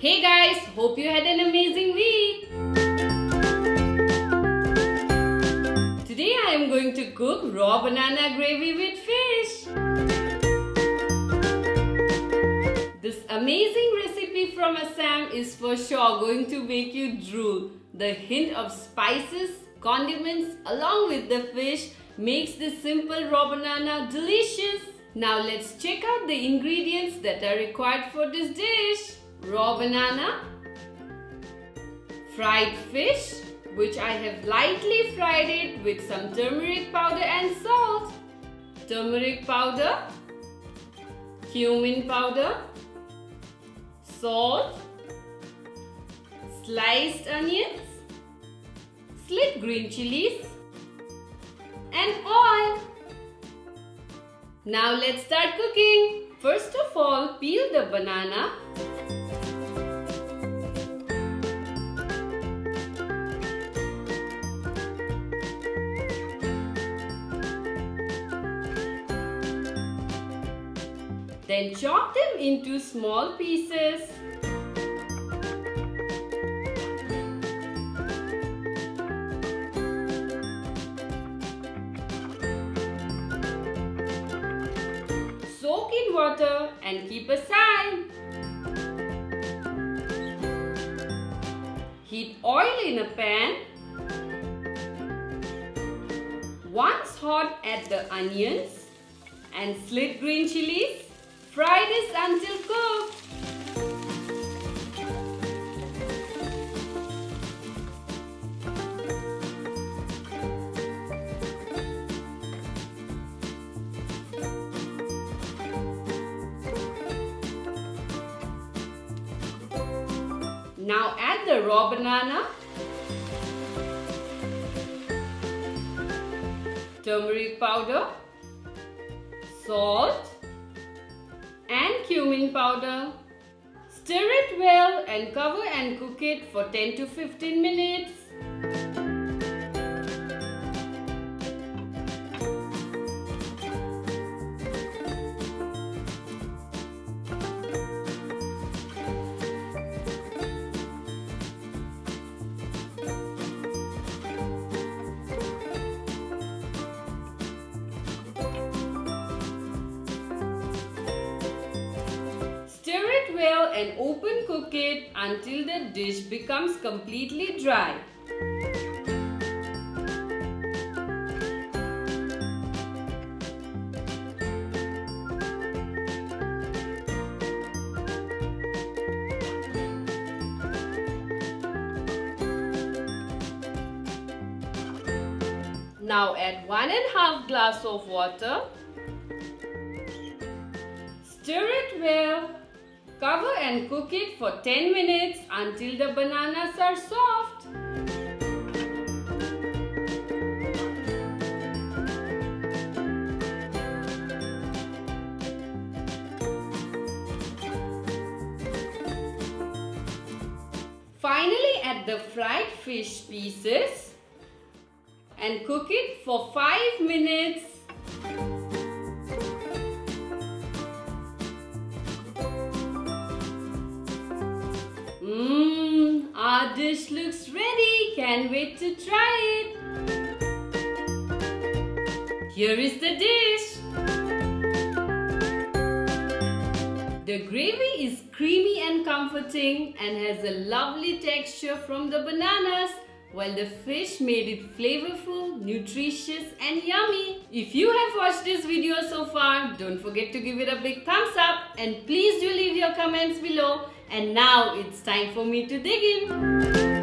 Hey guys, hope you had an amazing week. Today I am going to cook raw banana gravy with fish. This amazing recipe from Assam is for sure going to make you drool. The hint of spices, condiments along with the fish makes this simple raw banana delicious. Now let's check out the ingredients that are required for this dish. Raw banana, fried fish, which I have lightly fried it with some turmeric powder and salt, turmeric powder, cumin powder, salt, sliced onions, slit green chilies, and oil. Now let's start cooking. First of all, peel the banana. Then chop them into small pieces. Soak in water and keep aside. Heat oil in a pan. Once hot, add the onions and slit green chilies. Fry this until cooked. Now add the raw banana, turmeric powder, salt, and cumin powder. Stir it well and cover and cook it for 10 to 15 minutes. Stir it well and open cook it until the dish becomes completely dry. Now add 1.5 glass of water. Stir it well. Cover and cook it for 10 minutes until the bananas are soft. Finally, add the fried fish pieces and cook it for 5 minutes. Our dish looks ready. Can't wait to try it. Here is the dish. The gravy is creamy and comforting and has a lovely texture from the bananas, while the fish made it flavorful, nutritious and yummy. If you have watched this video so far, don't forget to give it a big thumbs up and please do leave your comments below. And now it's time for me to dig in.